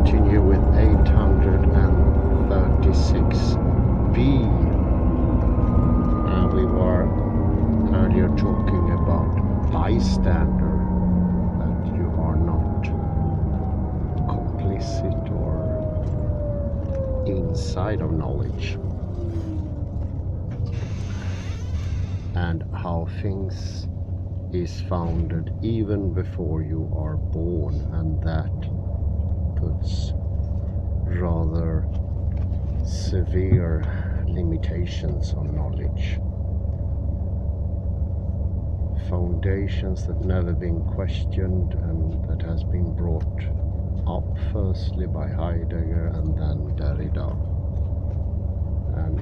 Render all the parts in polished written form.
continue with 836b. We were earlier talking about bystander, that you are not complicit or inside of knowledge, and how things is founded even before you are born, and that puts rather severe limitations on knowledge. Foundations that never been questioned, and that has been brought up firstly by Heidegger and then Derrida. And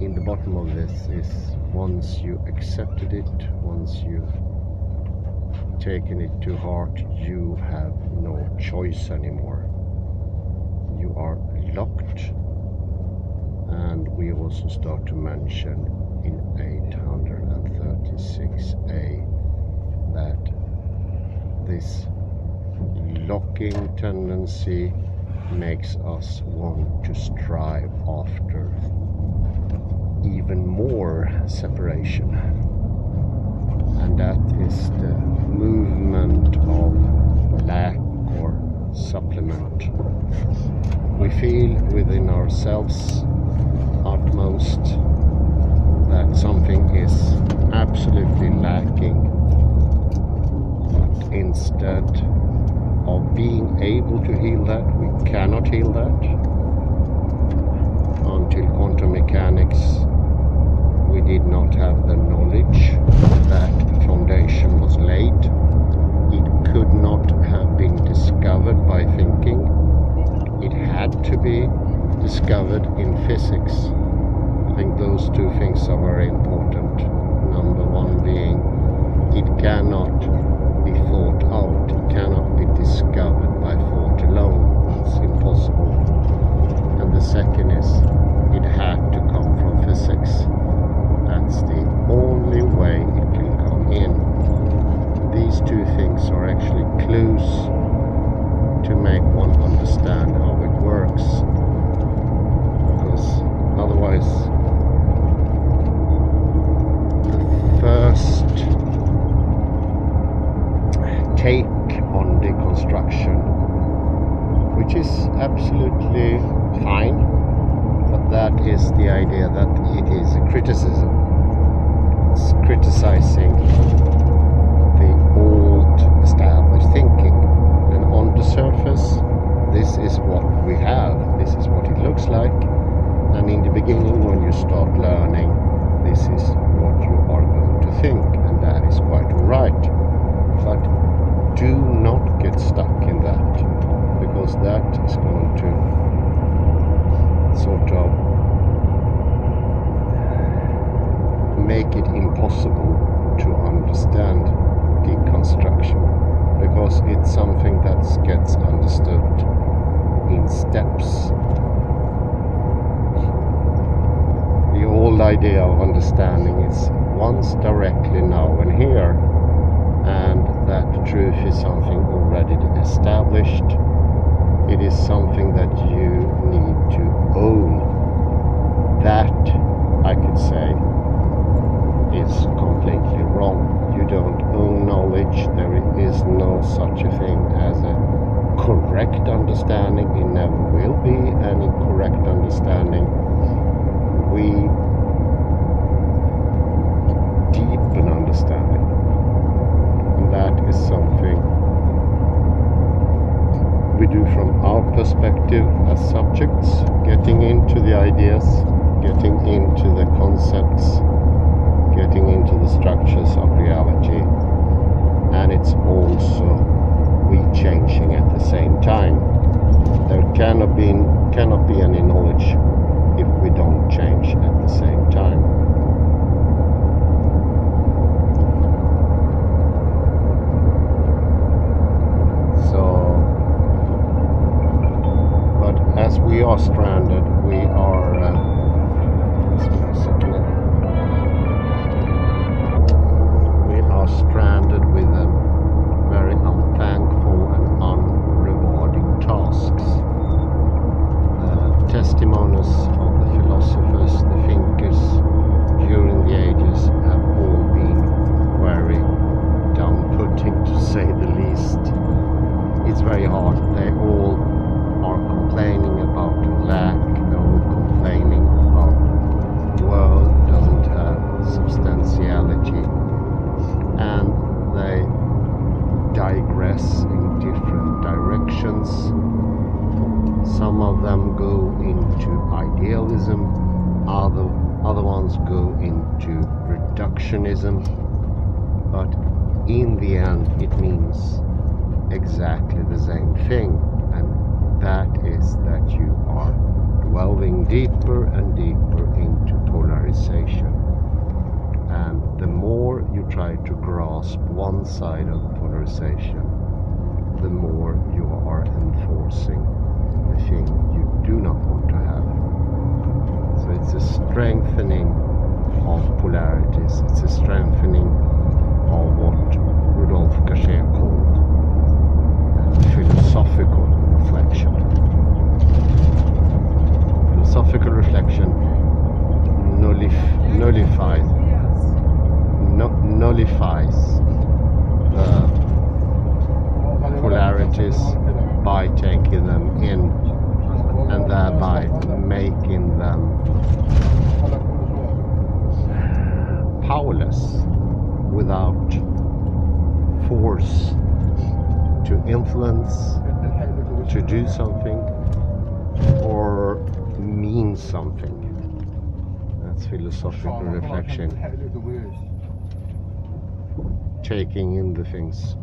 in the bottom of this is, once you accepted it, once you've taken it to heart, you have no choice anymore. You are locked. And we also start to mention in 836a that this locking tendency makes us want to strive after even more separation, and that is the movement of lack or supplement. We feel within ourselves utmost that something is absolutely lacking, but instead of being able to heal that, we cannot heal that until quantum mechanics. We did not have the knowledge that the foundation was laid. It could not have been discovered by thinking. It had to be discovered in physics. I think those two things are very important. Number one being, it cannot be thought out. It cannot be discovered by thought alone. It's impossible. And the second is, it had to come from physics. That's the only way it can come in. These two things are actually clues to make one understand how it works. Because otherwise, the first take on deconstruction, which is absolutely fine, but that is the idea that it is a criticism. It's criticizing the old established thinking. And on the surface, this is what we have. This is what it looks like. And in the beginning, when you start learning, this is what you are going to think. And that is quite alright. But do not get stuck in that, because that is going to sort of make it impossible to understand deconstruction, because it's something that gets understood in steps. The old idea of understanding is once, directly, now and here, and that truth is something already established. It is something that you need to own. That, I could say, is completely wrong. You don't own knowledge. There is no such a thing as a correct understanding. It never will be any correct understanding. We deepen understanding. And that is something we do from our perspective as subjects, getting into the ideas, getting into the concepts, getting into the structures of reality, and it's also we changing at the same time. There cannot be any knowledge if we don't change at the same time. As we are stranded, we are stranded with very unthankful and unrewarding tasks. progress in different directions. Some of them go into idealism, other ones go into reductionism, but in the end it means exactly the same thing, and that is that you are delving deeper and deeper into polarization. And the more you try to grasp one side of polarization, the more you are enforcing the thing you do not want to have. So it's a strengthening of polarities, it's a strengthening of what Rudolf Gachet called philosophical reflection. Philosophical reflection nullifies the polarities by taking them in and thereby making them powerless without force to influence, to do something or mean something. That's philosophical reflection, taking in the things.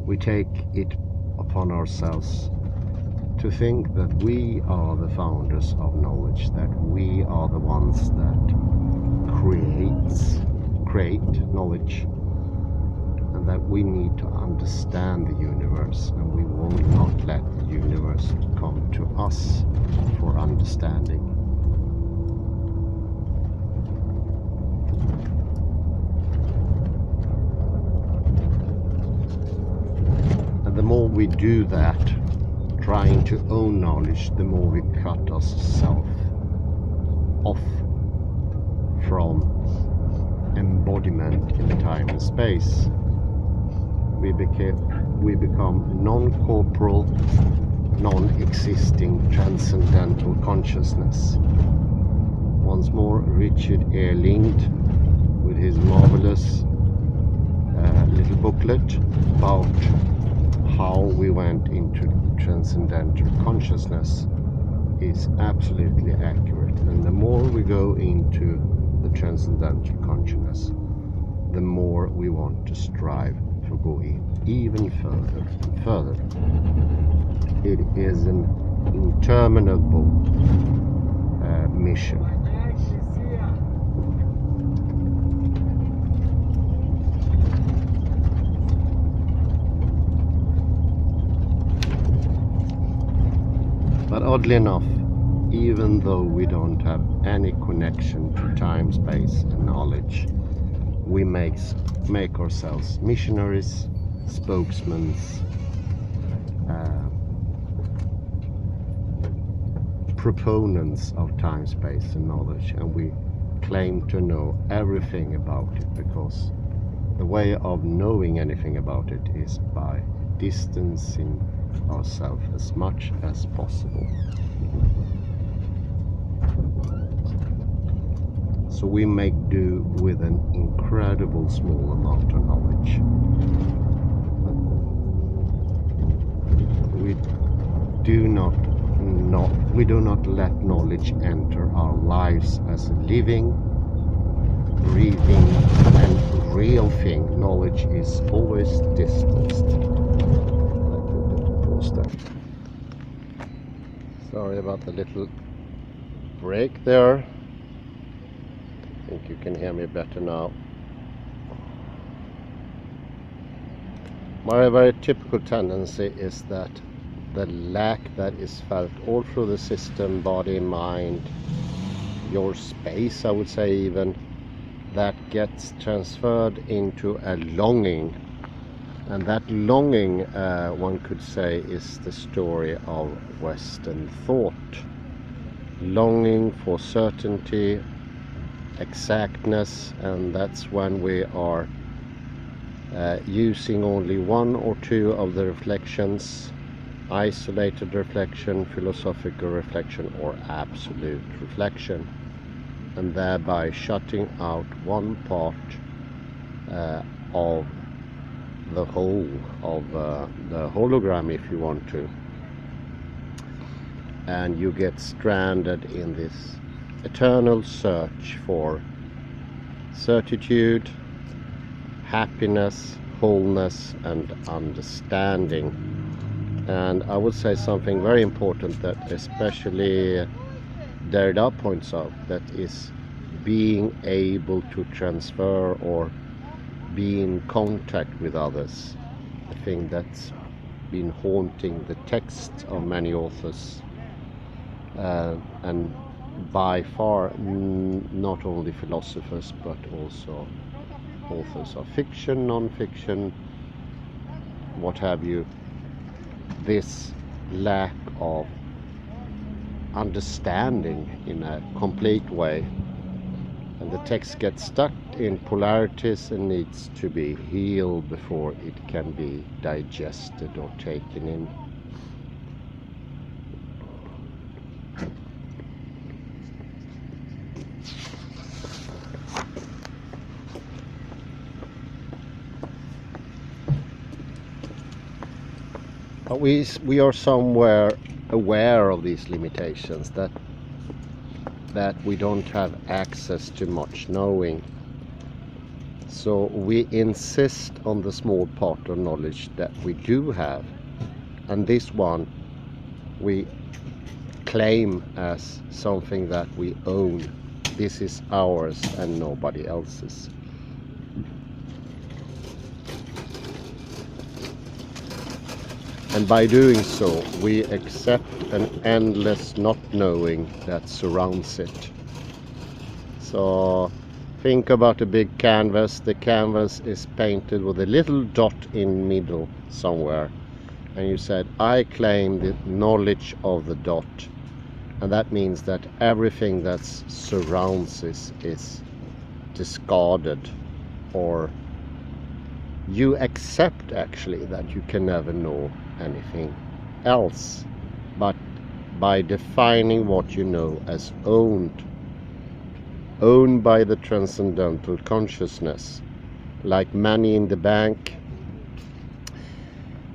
We take it upon ourselves to think that we are the founders of knowledge, that we are the ones that create knowledge, and that we need to understand the universe, and we will not let the universe come to us for understanding. And the more we do that, trying to own knowledge, the more we cut ourselves off from embodiment in time and space. We become non-corporal, non-existing transcendental consciousness. Once more, Richard Erlind with his marvelous little booklet about how we went into transcendental consciousness is absolutely accurate. And the more we go into the transcendental consciousness, the more we want to strive for going even further and further. It is an interminable mission. But oddly enough, even though we don't have any connection to time, space and knowledge, we make ourselves missionaries, spokesmen, proponents of time, space and knowledge, and we claim to know everything about it, because the way of knowing anything about it is by distancing ourselves as much as possible. So we make do with an incredible small amount of knowledge. We do not let knowledge enter our lives as a living, breathing and real thing. Knowledge is always distanced. Sorry about the little break there. I think you can hear me better now. My very typical tendency is that the lack that is felt all through the system, body, mind, your space, I would say even, that gets transferred into a longing. And that longing, one could say, is the story of Western thought. Longing for certainty, exactness, and that's when we are using only one or two of the reflections: isolated reflection, philosophical reflection, or absolute reflection. and thereby shutting out one part of the whole of the hologram, if you want to, and you get stranded in this eternal search for certitude, happiness, wholeness, and understanding. And I would say something very important that especially Derrida points out, that is being able to transfer or be in contact with others. I think that's been haunting the texts of many authors, and by far not only philosophers but also authors of fiction, non-fiction, what have you. This lack of understanding in a complete way, and the text gets stuck in polarities and needs to be healed before it can be digested or taken in. We are somewhere aware of these limitations, that we don't have access to much knowing. So we insist on the small part of knowledge that we do have, and this one we claim as something that we own. This is ours and nobody else's. And by doing so, we accept an endless not knowing that surrounds it. So think about a big canvas. The canvas is painted with a little dot in middle somewhere. And you said, I claim the knowledge of the dot. And that means that everything that surrounds it is discarded, or you accept actually that you can never know anything else, but by defining what you know as owned by the transcendental consciousness, like money in the bank.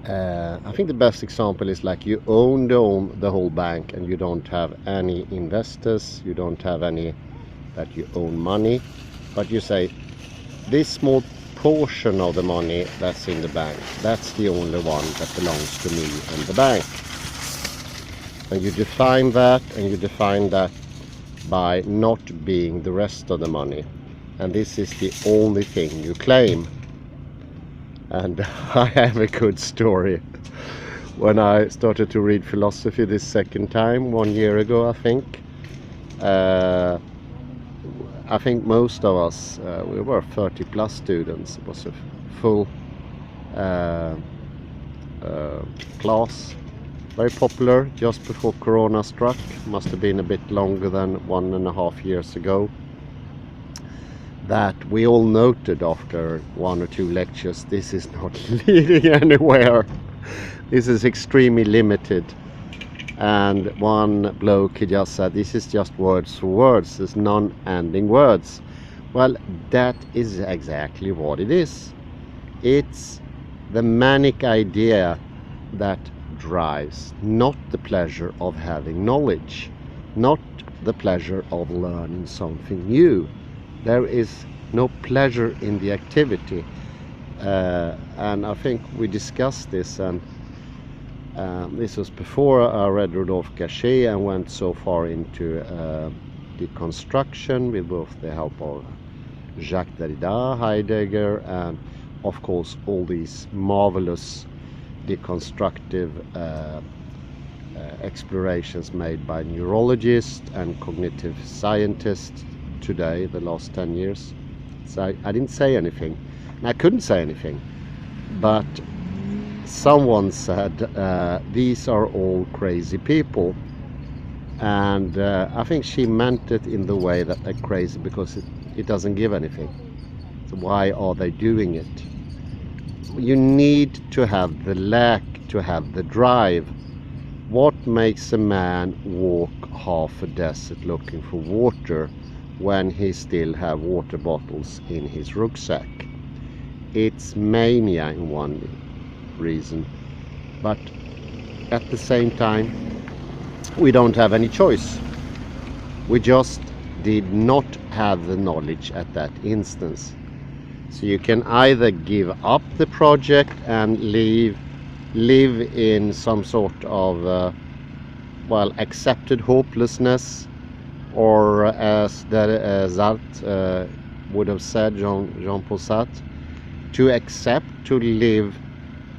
I think the best example is like you own the whole bank, and you don't have any investors, you don't have any that you own money, but you say this small portion of the money that's in the bank, that's the only one that belongs to me and the bank. And you define that, and you define that by not being the rest of the money, and this is the only thing you claim. And I have a good story. When I started to read philosophy this second time 1 year ago, I think most of us, we were 30 plus students. It was a full class, very popular, just before Corona struck. Must have been a bit longer than 1.5 years ago. That we all noted after 1 or 2 lectures, this is not leading anywhere. This is extremely limited. And one bloke, he just said, this is just words for words, there's non-ending words. Well, that is exactly what it is. It's the manic idea that drives, not the pleasure of having knowledge, not the pleasure of learning something new. There is no pleasure in the activity. And I think we discussed this, and this was before I read Rodolphe Gasset and went so far into deconstruction with both the help of Jacques Derrida, Heidegger, and of course all these marvelous deconstructive explorations made by neurologists and cognitive scientists today, the last 10 years. So I didn't say anything, and I couldn't say anything, but someone said these are all crazy people, and I think she meant it in the way that they're crazy because it doesn't give anything. So why are they doing it? You need to have the lack, to have the drive. What makes a man walk half a desert looking for water when he still have water bottles in his rucksack. It's mania in one reason, but at the same time we don't have any choice. We just did not have the knowledge at that instance. So you can either give up the project and live in some sort of accepted hopelessness, or as Sartre would have said, Jean-Paul Sartre, to accept to live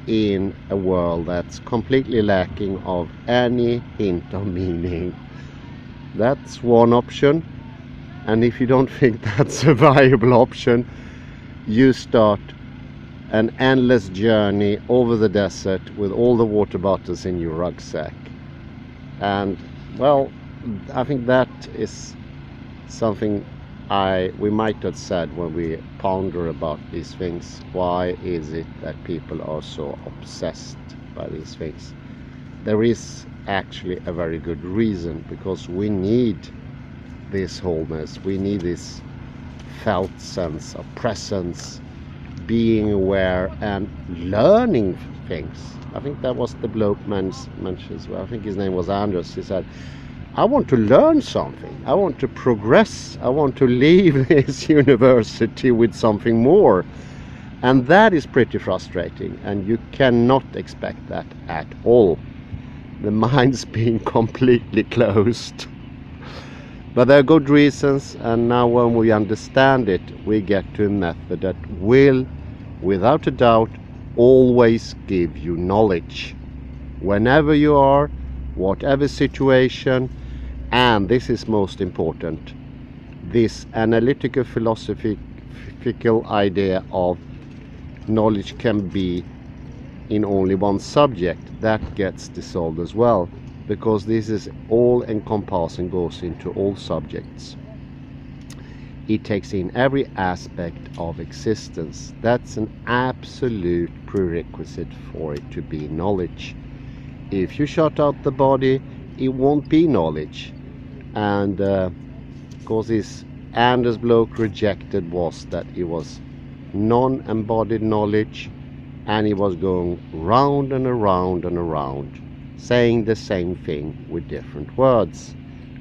in a world that's completely lacking of any hint of meaning. That's one option, and if you don't think that's a viable option, you start an endless journey over the desert with all the water bottles in your rucksack. And well, I think that is something we might have said when we ponder about these things. Why is it that people are so obsessed by these things? There is actually a very good reason, because we need this wholeness, we need this felt sense of presence, being aware and learning things. I think that was the bloke mentioned. I think his name was Anders. He said, I want to learn something, I want to progress, I want to leave this university with something more. And that is pretty frustrating, and you cannot expect that at all. The mind's being completely closed. But there are good reasons, and now when we understand it, we get to a method that will, without a doubt, always give you knowledge. Whenever you are, whatever situation, and this is most important, this analytical philosophical idea of knowledge can be in only one subject, that gets dissolved as well, because this is all encompassing, goes into all subjects. It takes in every aspect of existence. That's an absolute prerequisite for it to be knowledge. If you shut out the body, it won't be knowledge. And because this Anders bloke rejected was that it was non-embodied knowledge, and he was going round and around and around, saying the same thing with different words.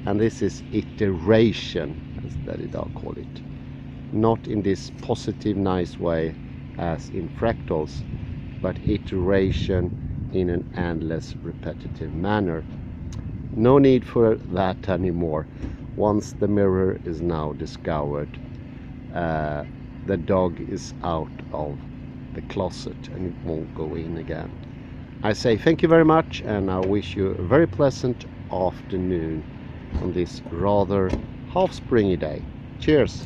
And this is iteration, as Derrida call it, not in this positive nice way as in fractals, but iteration in an endless repetitive manner. No need for that anymore. Once the mirror is now discovered, the dog is out of the closet and it won't go in again. I say thank you very much, and I wish you a very pleasant afternoon on this rather half springy day. Cheers!